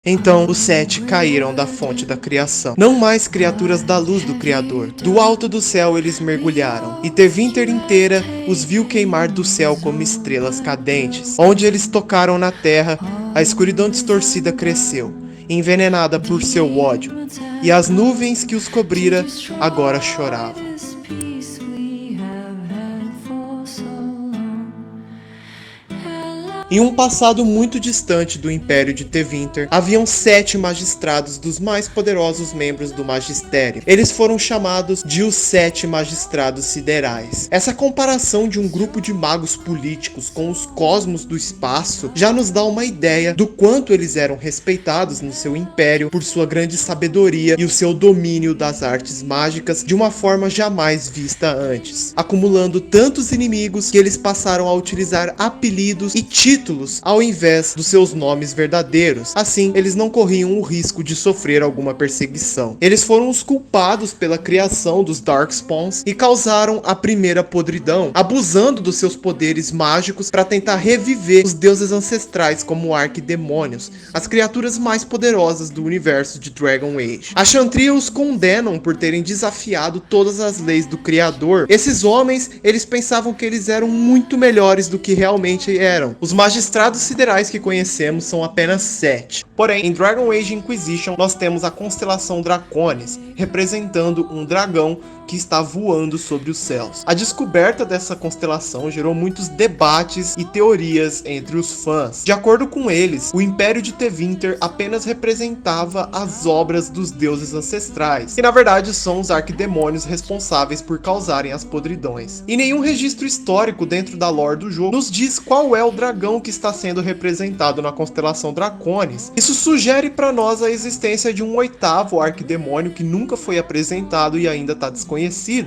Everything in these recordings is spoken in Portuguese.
Então os sete caíram da fonte da criação, não mais criaturas da luz do Criador. Do alto do céu eles mergulharam, e Tevinter inteira os viu queimar do céu como estrelas cadentes. Onde eles tocaram na terra, a escuridão distorcida cresceu, envenenada por seu ódio, e as nuvens que os cobrira agora choravam. Em um passado muito distante do Império de Tevinter, haviam 7 magistrados dos mais poderosos membros do Magistério. Eles foram chamados de os 7 magistrados siderais. Essa comparação de um grupo de magos políticos com os cosmos do espaço já nos dá uma ideia do quanto eles eram respeitados no seu império por sua grande sabedoria e o seu domínio das artes mágicas de uma forma jamais vista antes, acumulando tantos inimigos que eles passaram a utilizar apelidos e títulos ao invés dos seus nomes verdadeiros. Assim, eles não corriam o risco de sofrer alguma perseguição. Eles foram os culpados pela criação dos Darkspawns e causaram a primeira podridão, abusando dos seus poderes mágicos para tentar reviver os deuses ancestrais como arquidemônios, as criaturas mais poderosas do universo de Dragon Age. A Chantria os condenam por terem desafiado todas as leis do Criador. Esses homens, eles pensavam que eles eram muito melhores do que realmente eram. Os magistrados siderais que conhecemos são apenas 7. Porém, em Dragon Age Inquisition, nós temos a constelação Draconis, representando um dragão que está voando sobre os céus. A descoberta dessa constelação gerou muitos debates e teorias entre os fãs. De acordo com eles, o Império de Tevinter apenas representava as obras dos deuses ancestrais, que na verdade são os arquidemônios responsáveis por causarem as podridões. E nenhum registro histórico dentro da lore do jogo nos diz qual é o dragão que está sendo representado na constelação Draconis. Isso sugere para nós a existência de um 8º arquidemônio que nunca foi apresentado e ainda está desconhecido.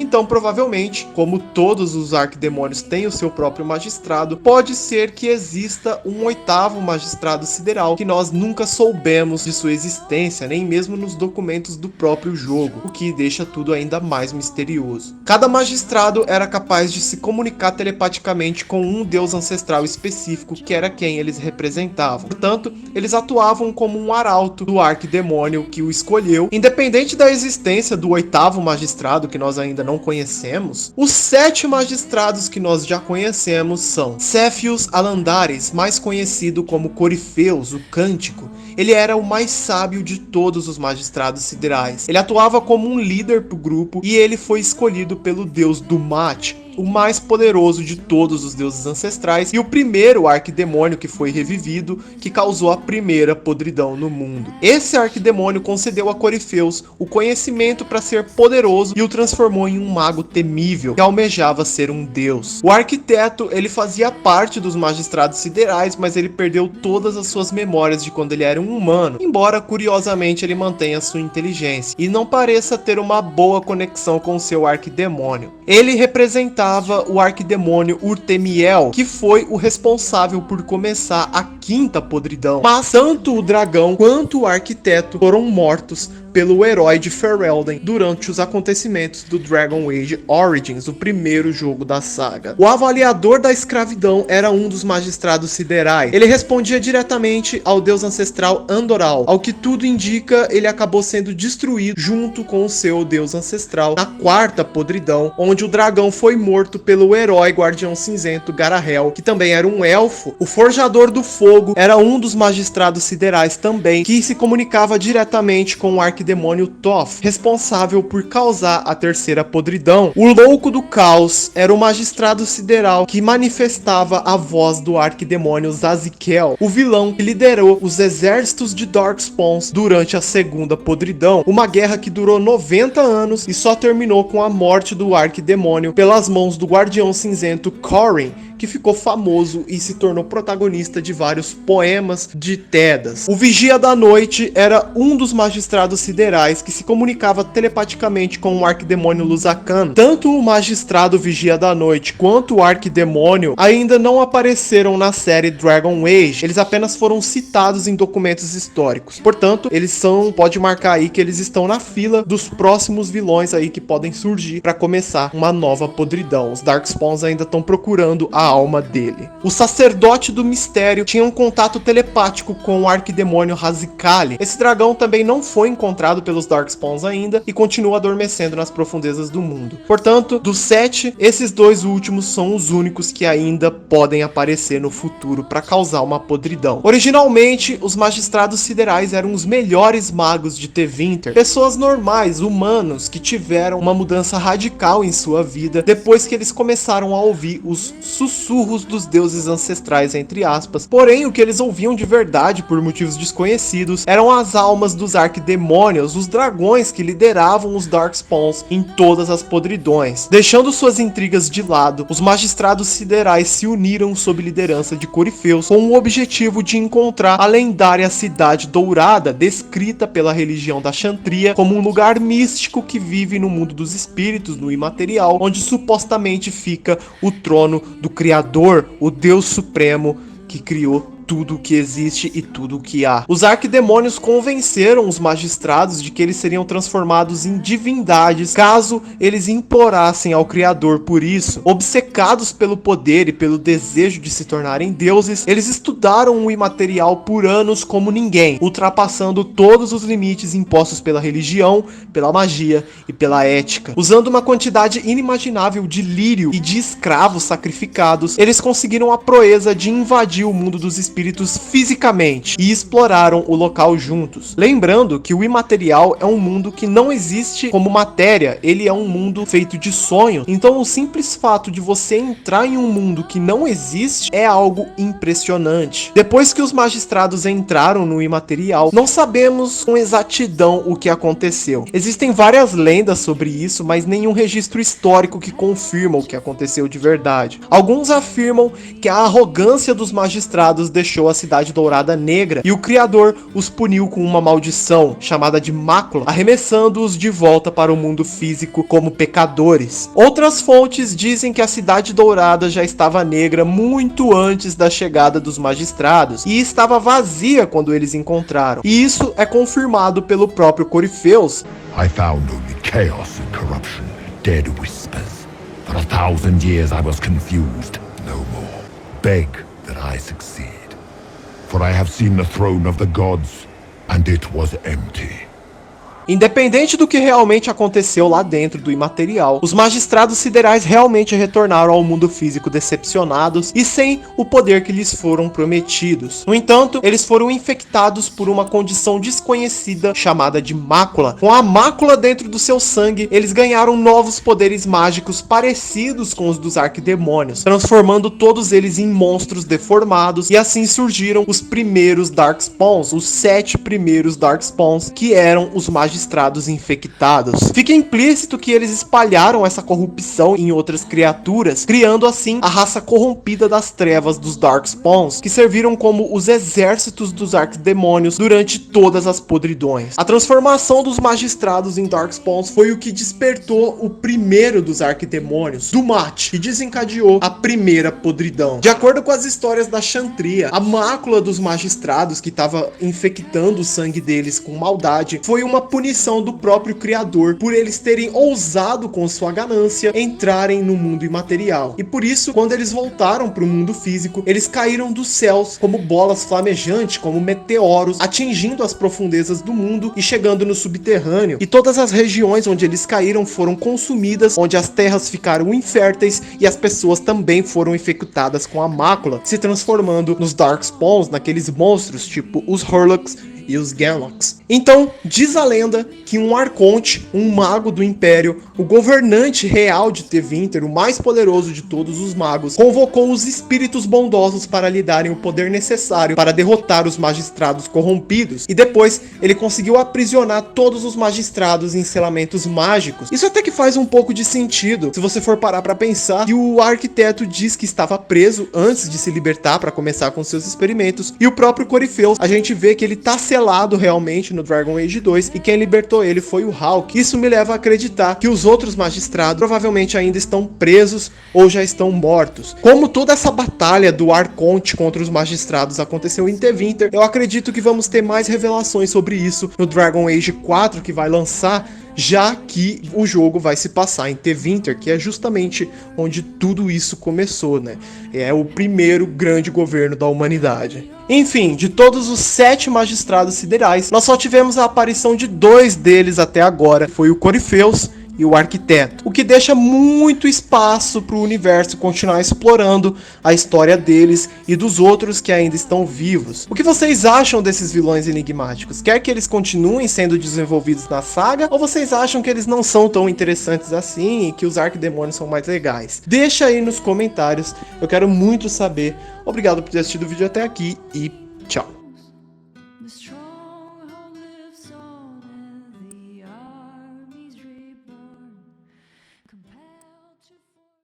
Então, provavelmente, como todos os arquidemônios têm o seu próprio magistrado, pode ser que exista um 8º magistrado sideral que nós nunca soubemos de sua existência, nem mesmo nos documentos do próprio jogo, o que deixa tudo ainda mais misterioso. Cada magistrado era capaz de se comunicar telepaticamente com um deus ancestral específico, que era quem eles representavam. Portanto, eles atuavam como um arauto do arquidemônio que o escolheu. Independente da existência do 8º magistrado, que nós ainda não conhecemos, os 7 magistrados que nós já conhecemos são Cephius Alandares, mais conhecido como Corifeus, o Cântico. Ele era o mais sábio de todos os magistrados siderais. Ele atuava como um líder para o grupo e ele foi escolhido pelo deus Dumat, o mais poderoso de todos os deuses ancestrais e o primeiro arquidemônio que foi revivido, que causou a primeira podridão no mundo. Esse arquidemônio concedeu a Corifeus o conhecimento para ser poderoso e o transformou em um mago temível, que almejava ser um deus. O arquiteto, ele fazia parte dos magistrados siderais, mas ele perdeu todas as suas memórias de quando ele era um humano, embora curiosamente ele mantenha sua inteligência e não pareça ter uma boa conexão com seu arquidemônio. Ele representava o arquidemônio Urtemiel, que foi o responsável por começar a 5ª podridão. Mas tanto o dragão quanto o arquiteto foram mortos pelo herói de Ferelden durante os acontecimentos do Dragon Age Origins, o primeiro jogo da saga. O avaliador da escravidão era um dos magistrados siderais. Ele respondia diretamente ao deus ancestral Andoral. Ao que tudo indica, ele acabou sendo destruído junto com o seu deus ancestral na 4ª podridão, onde o dragão foi morto pelo herói guardião cinzento Garahel, que também era um elfo. O forjador do fogo era um dos magistrados siderais também, que se comunicava diretamente com o arquidemônio Thoth, responsável por causar a 3ª podridão. O louco do caos era o magistrado sideral que manifestava a voz do arquidemônio Zazikel, o vilão que liderou os exércitos de Darkspawns durante a 2ª podridão, uma guerra que durou 90 anos e só terminou com a morte do arquidemônio pelas mãos do guardião cinzento Corrin, que ficou famoso e se tornou protagonista de vários poemas de Tedas. O Vigia da Noite era um dos magistrados siderais que se comunicava telepaticamente com o arquidemônio Luzakan. Tanto o magistrado Vigia da Noite quanto o arquidemônio ainda não apareceram na série Dragon Age, eles apenas foram citados em documentos históricos. Portanto, pode marcar aí que eles estão na fila dos próximos vilões aí que podem surgir para começar uma nova podridão. Os Darkspawns ainda estão procurando a alma dele. O sacerdote do mistério tinha um contato telepático com o arquidemônio Razikali. Esse dragão também não foi encontrado pelos Darkspawns ainda e continua adormecendo nas profundezas do mundo. Portanto, dos 7, esses 2 últimos são os únicos que ainda podem aparecer no futuro para causar uma podridão. Originalmente, os magistrados siderais eram os melhores magos de Tevinter, pessoas normais, humanos, que tiveram uma mudança radical em sua vida depois que eles começaram a ouvir os sussurros dos deuses ancestrais, entre aspas. Porém, o que eles ouviam de verdade, por motivos desconhecidos, eram as almas dos arquidemônios, os dragões que lideravam os Darkspawns em todas as podridões. Deixando suas intrigas de lado, os magistrados siderais se uniram sob liderança de Corifeus com o objetivo de encontrar a lendária Cidade Dourada, descrita pela religião da Xantria como um lugar místico que vive no mundo dos espíritos, no imaterial, onde supostamente fica o trono do Criador, o Deus Supremo que criou tudo o que existe e tudo o que há. Os arquidemônios convenceram os magistrados de que eles seriam transformados em divindades caso eles implorassem ao Criador por isso. Obcecados pelo poder e pelo desejo de se tornarem deuses, eles estudaram o imaterial por anos como ninguém, ultrapassando todos os limites impostos pela religião, pela magia e pela ética. Usando uma quantidade inimaginável de lírio e de escravos sacrificados, eles conseguiram a proeza de invadir o mundo dos espíritos fisicamente e exploraram o local juntos. Lembrando que o imaterial é um mundo que não existe como matéria, ele é um mundo feito de sonhos. Então o simples fato de você entrar em um mundo que não existe é algo impressionante. Depois que os magistrados entraram no imaterial, não sabemos com exatidão o que aconteceu. Existem várias lendas sobre isso, mas nenhum registro histórico que confirma o que aconteceu de verdade. Alguns afirmam que a arrogância dos magistrados deixou a Cidade Dourada negra e o Criador os puniu com uma maldição chamada de mácula, arremessando-os de volta para o mundo físico como pecadores. Outras fontes dizem que a Cidade Dourada já estava negra muito antes da chegada dos magistrados e estava vazia quando eles encontraram. E isso é confirmado pelo próprio Corifeus. I found only chaos and corruption, dead whispers. For 1,000 years I was confused, no more. Beg that I succeed. For I have seen the throne of the gods, and it was empty. Independente do que realmente aconteceu lá dentro do imaterial, os magistrados siderais realmente retornaram ao mundo físico decepcionados e sem o poder que lhes foram prometidos. No entanto, eles foram infectados por uma condição desconhecida chamada de mácula. Com a mácula dentro do seu sangue, eles ganharam novos poderes mágicos parecidos com os dos arquidemônios, transformando todos eles em monstros deformados, e assim surgiram os primeiros Darkspawns, os 7 primeiros Darkspawns, que eram os magistrados infectados. Fica implícito que eles espalharam essa corrupção em outras criaturas, criando assim a raça corrompida das trevas dos Darkspawns, que serviram como os exércitos dos arquidemônios durante todas as podridões. A transformação dos magistrados em Darkspawns foi o que despertou o primeiro dos arquidemônios, Dumat, e desencadeou a primeira podridão. De acordo com as histórias da Xantria, a mácula dos magistrados que estava infectando o sangue deles com maldade foi uma punição do próprio Criador, por eles terem ousado com sua ganância entrarem no mundo imaterial. E por isso, quando eles voltaram para o mundo físico, eles caíram dos céus como bolas flamejantes, como meteoros, atingindo as profundezas do mundo e chegando no subterrâneo. E todas as regiões onde eles caíram foram consumidas, onde as terras ficaram inférteis e as pessoas também foram infectadas com a mácula, se transformando nos Darkspawns, naqueles monstros tipo os Hurlocks e os Ganlocks. Então, diz a lenda que um arconte, um mago do Império, o governante real de Tevinter, o mais poderoso de todos os magos, convocou os espíritos bondosos para lhe darem o poder necessário para derrotar os magistrados corrompidos, e depois ele conseguiu aprisionar todos os magistrados em selamentos mágicos. Isso até que faz um pouco de sentido, se você for parar para pensar que o arquiteto diz que estava preso antes de se libertar para começar com seus experimentos, e o próprio Corifeus, a gente vê que ele tá selado realmente no Dragon Age 2, e quem libertou ele foi o Hawk. Isso me leva a acreditar que os outros magistrados provavelmente ainda estão presos ou já estão mortos. Como toda essa batalha do Arconte contra os magistrados aconteceu em Tevinter, eu acredito que vamos ter mais revelações sobre isso no Dragon Age 4, que vai lançar já que o jogo vai se passar em Tevinter, que é justamente onde tudo isso começou, né? É o primeiro grande governo da humanidade. Enfim, de todos os 7 magistrados siderais, nós só tivemos a aparição de 2 deles até agora, foi o Corifeus e o Arquiteto, o que deixa muito espaço para o universo continuar explorando a história deles e dos outros que ainda estão vivos. O que vocês acham desses vilões enigmáticos? Quer que eles continuem sendo desenvolvidos na saga, ou vocês acham que eles não são tão interessantes assim e que os arquidemônios são mais legais? Deixa aí nos comentários, eu quero muito saber. Obrigado por ter assistido o vídeo até aqui e tchau!